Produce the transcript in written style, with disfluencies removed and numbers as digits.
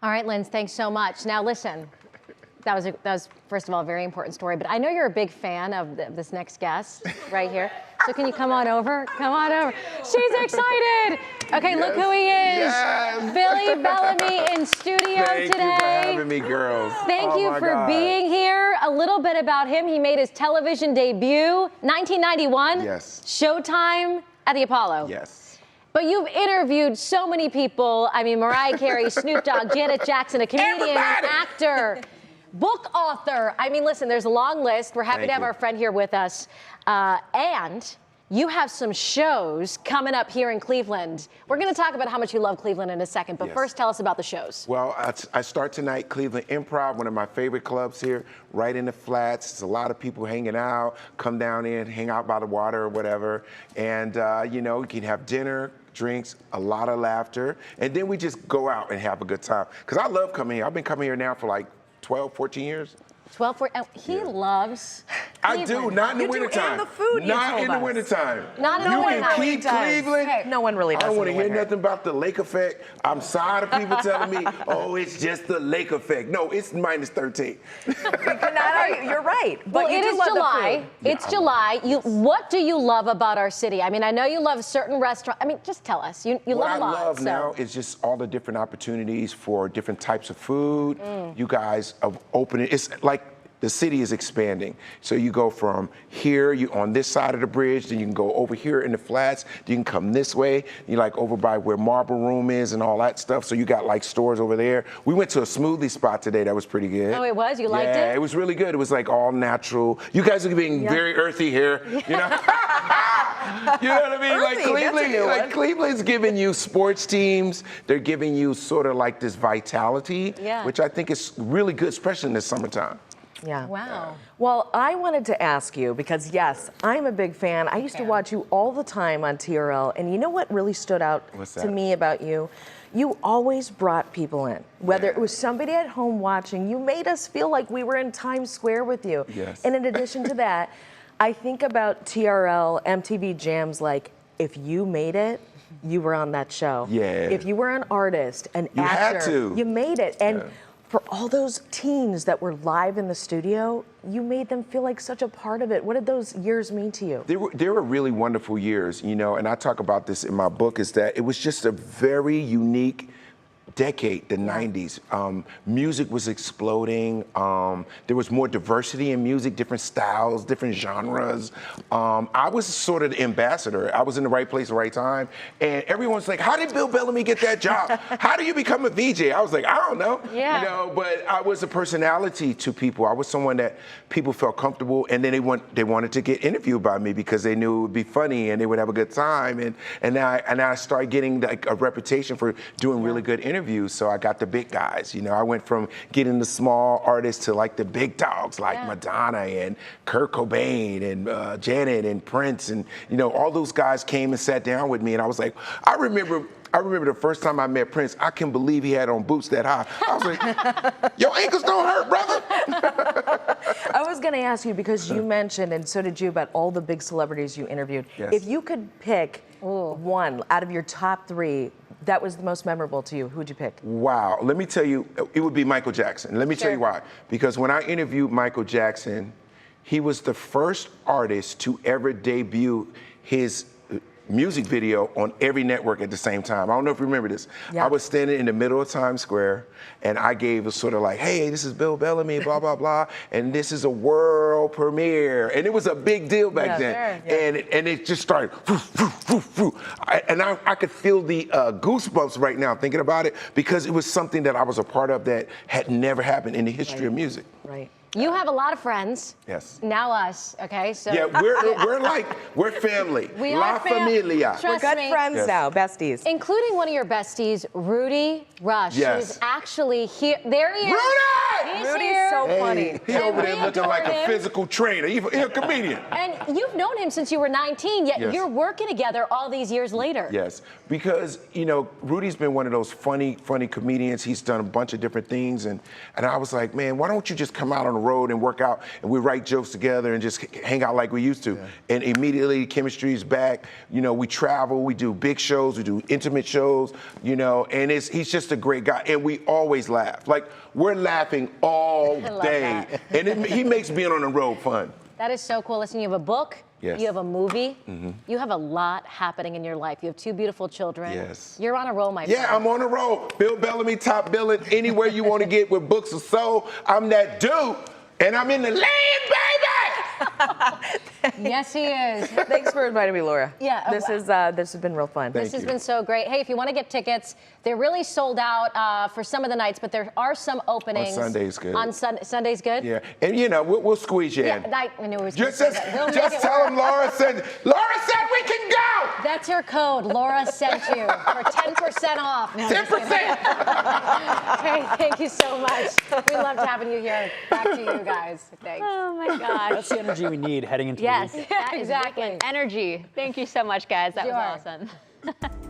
All right, Lindsay, thanks so much. Now listen, that was first of all a very important story, but I know you're a big fan of this next guest right here. So can you come on over? Come on over. She's excited. Okay, yes. Look who he is. Yes. Billy Bellamy in studio today. Thank you for having me, girls. Thank you for being here. A little bit about him. He made his television debut, 1991. Yes. Showtime at the Apollo. Yes. But you've interviewed so many people. I mean, Mariah Carey, Snoop Dogg, Janet Jackson, a comedian, an actor, book author. I mean, listen, there's a long list. We're happy to have our friend here with us. And you have some shows coming up here in Cleveland. We're going to talk about how much you love Cleveland in a second, but first tell us about the shows. Well, I start tonight, Cleveland Improv, one of my favorite clubs here, right in the Flats. There's a lot of people hanging out, come down in, hang out by the water or whatever. And, you know, you can have dinner, drinks, a lot of laughter, and then we just go out and have a good time. Because I love coming here. I've been coming here now for like 12, 14 years. 12, 14, he loves I do, not in the wintertime. And the food Not in the wintertime. Not in the wintertime. You can keep Cleveland. Hey, no one really does. I don't want to hear nothing about the lake effect. I'm tired of people telling me, oh, it's just the lake effect. No, it's minus 13. You're right. But well, you it do is love July. The food. It's July. What do you love about our city? I mean, I know you love certain restaurants. I mean, just tell us. You love a lot. What I love now is just all the different opportunities for different types of food. You guys are opening. It's like the city is expanding. So you go from here, you on this side of the bridge, then you can go over here in the Flats, you can come this way, you like over by where Marble Room is and all that stuff. So you got like stores over there. We went to a smoothie spot today that was pretty good. Oh, it was? You liked it? Yeah, it was really good. It was like all natural. You guys are being very earthy here, you know? You know what I mean? Earthy, like Cleveland's giving you sports teams. They're giving you sort of like this vitality, which I think is really good, especially in the summertime. Yeah. Wow. Well, I wanted to ask you, because yes, I'm a big fan. I used to watch you all the time on TRL, and you know what really stood out to me about you? You always brought people in. Whether it was somebody at home watching, you made us feel like we were in Times Square with you. Yes. And in addition to that, I think about TRL, MTV Jams, like, if you made it, you were on that show. Yeah. If you were an artist, an actor, had to. you made it. And for all those teens that were live in the studio, you made them feel like such a part of it. What did those years mean to you? They were really wonderful years, you know, and I talk about this in my book, is that it was just a very unique decade, the 90s. Music was exploding. There was more diversity in music, different styles, different genres. I was sort of the ambassador. I was in the right place at the right time. And everyone's like, how did Bill Bellamy get that job? How do you become a VJ? I was like, I don't know. Yeah. You know, but I was a personality to people. I was someone that people felt comfortable, and then they wanted to get interviewed by me because they knew it would be funny and they would have a good time. And now I started getting like a reputation for doing really good interviews. So I got the big guys. You know, I went from getting the small artists to like the big dogs, like Madonna and Kurt Cobain and Janet and Prince, and you know, all those guys came and sat down with me, and I was like, I remember the first time I met Prince, I can't believe he had on boots that high. I was like, your ankles don't hurt, brother. I was going to ask you, because you mentioned, and so did you, about all the big celebrities you interviewed. Yes. If you could pick one out of your top three that was the most memorable to you, who would you pick? Wow, let me tell you, it would be Michael Jackson. Let me tell you why. Because when I interviewed Michael Jackson, he was the first artist to ever debut his music video on every network at the same time. I don't know if you remember this. Yeah. I was standing in the middle of Times Square, and I gave a sort of like, hey, this is Bill Bellamy, blah, blah, blah, and this is a world premiere. And it was a big deal back then. Sure, and it just started, I could feel the goosebumps right now thinking about it, because it was something that I was a part of that had never happened in the history of music. Right. You have a lot of friends. Yes. Now us, okay? So yeah, we're family. We La are familia. We're good friends now, besties. Including one of your besties, Rudy Rush, Yes. who's actually here. There he is. Rudy! right. Rudy's so funny. He over there we looking adore like a him. physical trainer. He a comedian. And you've known him since you were 19, yet Yes. you're working together all these years later. Yes, because Rudy's been one of those funny comedians. He's done a bunch of different things, and I was like, man, why don't you just come out on the road and work out, and we write jokes together and just hang out like we used to. Yeah. And immediately chemistry is back. We travel, we do big shows, we do intimate shows, and he's just a great guy, and we always laugh. Like, we're laughing all day, and he makes being on the road fun. That is so cool. Listen, you have a book. Yes. You have a movie. You have a lot happening in your life. You have 2 beautiful children. Yes. You're on a roll, my friend. Yeah, I'm on a roll. Bill Bellamy, top billing, anywhere you want to get with books or so. I'm that dude, and I'm in the land, baby! Yes, he is. Thanks for inviting me, Laura. Yeah. This has been real fun. This has been so great. Hey, if you want to get tickets, they're really sold out for some of the nights, but there are some openings. On Sunday's good. On Sunday's good? Yeah, and we'll squeeze you in. I knew it was Just we'll tell them Laura said we can go! That's your code. Laura sent you for 10% off. No, 10%! Hey, thank you so much. We loved having you here. Back to you guys. Thanks. Oh my gosh. That's the energy we need heading into the Yes, weekend. that is Exactly. wicked energy. Thank you so much, guys. That Sure. was awesome.